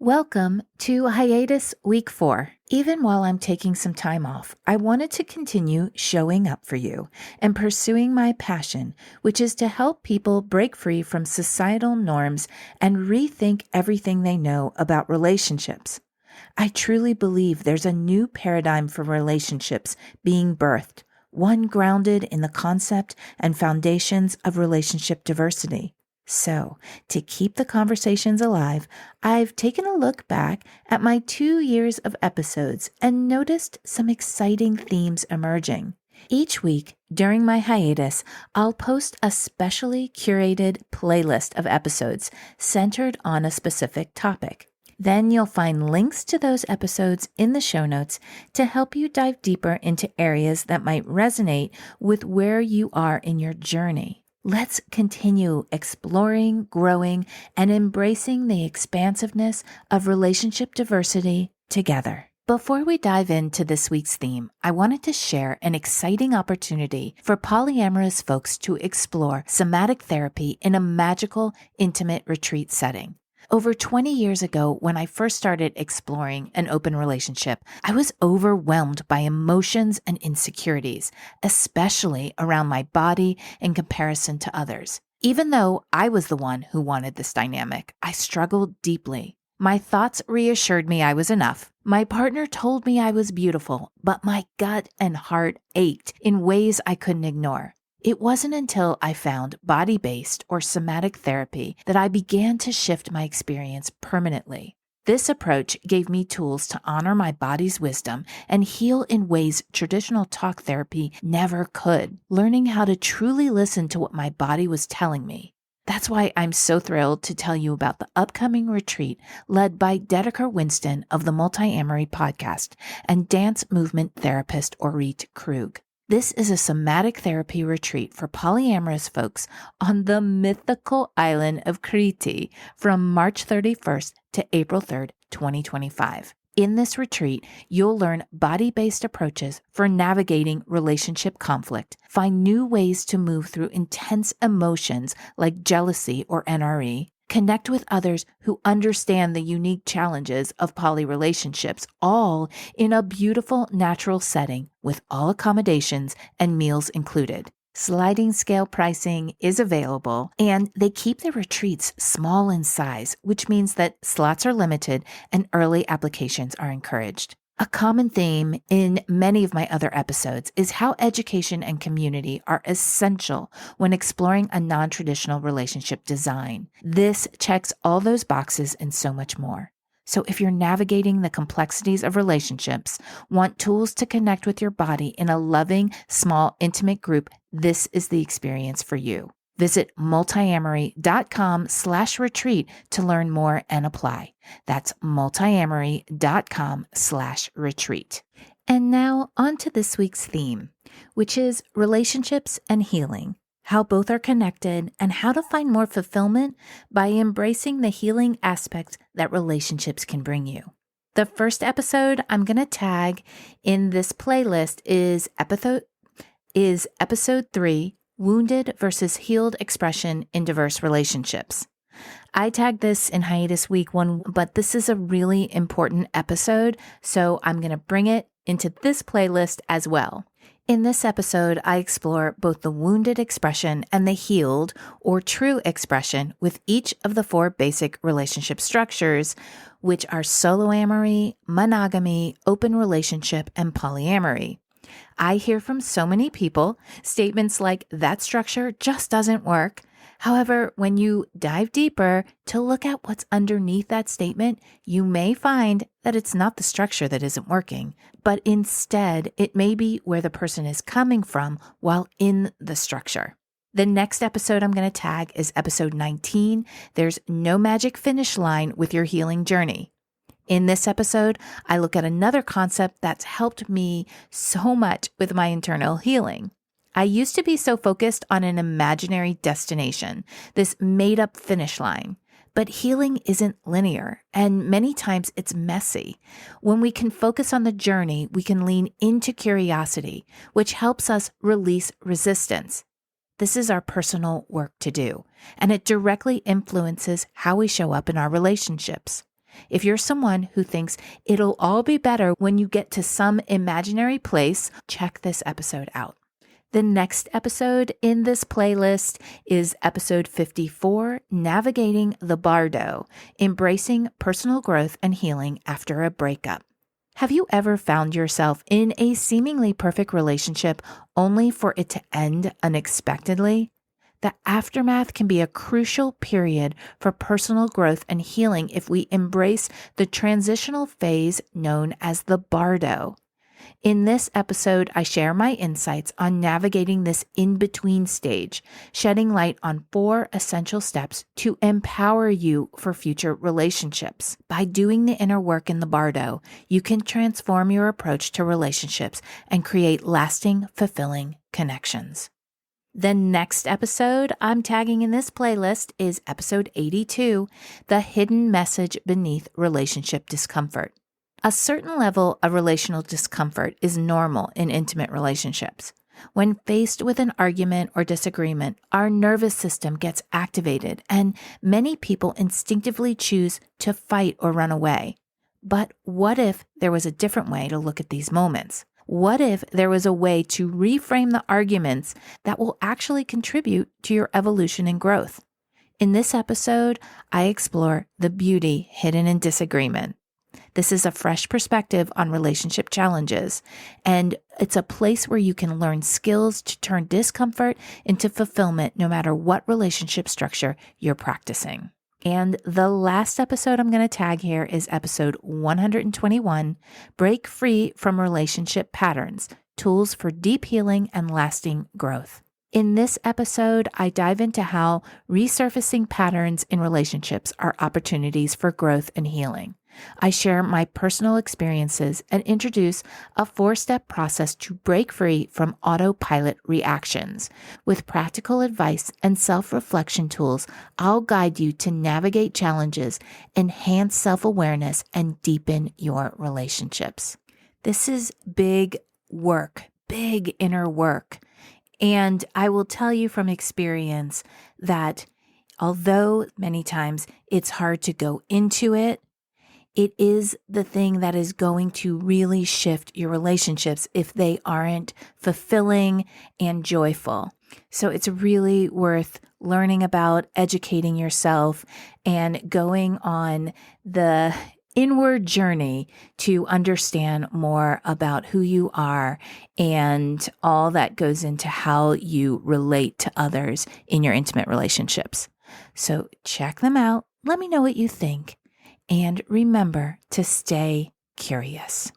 Welcome to Hiatus Week 4. Even while I'm taking some time off, I wanted to continue showing up for you and pursuing my passion, which is to help people break free from societal norms and rethink everything they know about relationships. I truly believe there's a new paradigm for relationships being birthed, one grounded in the concept and foundations of relationship diversity. So, to keep the conversations alive, I've taken a look back at my 2 years of episodes and noticed some exciting themes emerging. Each week during my hiatus, I'll post a specially curated playlist of episodes centered on a specific topic. Then you'll find links to those episodes in the show notes to help you dive deeper into areas that might resonate with where you are in your journey. Let's continue exploring, growing, and embracing the expansiveness of relationship diversity together. Before we dive into this week's theme, I wanted to share an exciting opportunity for polyamorous folks to explore somatic therapy in a magical, intimate retreat setting. Over 20 years ago, when I first started exploring an open relationship, I was overwhelmed by emotions and insecurities, especially around my body in comparison to others. Even though I was the one who wanted this dynamic, I struggled deeply. My thoughts reassured me I was enough. My partner told me I was beautiful, but my gut and heart ached in ways I couldn't ignore. It wasn't until I found body-based or somatic therapy that I began to shift my experience permanently. This approach gave me tools to honor my body's wisdom and heal in ways traditional talk therapy never could, learning how to truly listen to what my body was telling me. That's why I'm so thrilled to tell you about the upcoming retreat led by Dedeker Winston of the Multi-Amory podcast and dance movement therapist Orit Krug. This is a somatic therapy retreat for polyamorous folks on the mythical island of Curated from March 31st to April 3rd, 2025. In this retreat, you'll learn body-based approaches for navigating relationship conflict, find new ways to move through intense emotions like jealousy or NRE, connect with others who understand the unique challenges of poly relationships, all in a beautiful natural setting with all accommodations and meals included. Sliding scale pricing is available, and they keep the retreats small in size, which means that slots are limited and early applications are encouraged. A common theme in many of my other episodes is how education and community are essential when exploring a non-traditional relationship design. This checks all those boxes and so much more. So if you're navigating the complexities of relationships, want tools to connect with your body in a loving, small, intimate group, this is the experience for you. Visit multiamory.com/retreat to learn more and apply. That's multiamory.com/retreat. And now on to this week's theme, which is relationships and healing, how both are connected and how to find more fulfillment by embracing the healing aspects that relationships can bring you. The first episode I'm going to tag in this playlist is episode 3, Wounded versus Healed Expression in Diverse Relationships. I tagged this in Hiatus Week 1, but this is a really important episode, so I'm going to bring it into this playlist as well. In this episode, I explore both the wounded expression and the healed or true expression with each of the 4 basic relationship structures, which are soloamory, monogamy, open relationship, and polyamory. I hear from so many people statements like, that structure just doesn't work. However, when you dive deeper to look at what's underneath that statement, you may find that it's not the structure that isn't working, but instead it may be where the person is coming from while in the structure. The next episode I'm going to tag is episode 19. There's no magic finish line with your healing journey. In this episode, I look at another concept that's helped me so much with my internal healing. I used to be so focused on an imaginary destination, this made-up finish line. But healing isn't linear, and many times it's messy. When we can focus on the journey, we can lean into curiosity, which helps us release resistance. This is our personal work to do, and it directly influences how we show up in our relationships. If you're someone who thinks it'll all be better when you get to some imaginary place, check this episode out. The next episode in this playlist is episode 54, Navigating the Bardo, Embracing Personal Growth and Healing After a Breakup. Have you ever found yourself in a seemingly perfect relationship only for it to end unexpectedly? The aftermath can be a crucial period for personal growth and healing if we embrace the transitional phase known as the bardo. In this episode, I share my insights on navigating this in-between stage, shedding light on 4 essential steps to empower you for future relationships. By doing the inner work in the bardo, you can transform your approach to relationships and create lasting, fulfilling connections. The next episode I'm tagging in this playlist is episode 82, The Hidden Message Beneath Relationship Discomfort. A certain level of relational discomfort is normal in intimate relationships. When faced with an argument or disagreement, our nervous system gets activated, and many people instinctively choose to fight or run away. But what if there was a different way to look at these moments? What if there was a way to reframe the arguments that will actually contribute to your evolution and growth? In this episode, I explore the beauty hidden in disagreement. This is a fresh perspective on relationship challenges, and it's a place where you can learn skills to turn discomfort into fulfillment no matter what relationship structure you're practicing. And the last episode I'm going to tag here is episode 121, Break Free from Relationship Patterns, Tools for Deep Healing and Lasting Growth. In this episode, I dive into how resurfacing patterns in relationships are opportunities for growth and healing. I share my personal experiences and introduce a 4-step process to break free from autopilot reactions. With practical advice and self-reflection tools, I'll guide you to navigate challenges, enhance self-awareness, and deepen your relationships. This is big work, big inner work. And I will tell you from experience that although many times it's hard to go into it, it is the thing that is going to really shift your relationships if they aren't fulfilling and joyful. So it's really worth learning about, educating yourself, and going on the inward journey to understand more about who you are and all that goes into how you relate to others in your intimate relationships. So check them out. Let me know what you think. And remember to stay curious.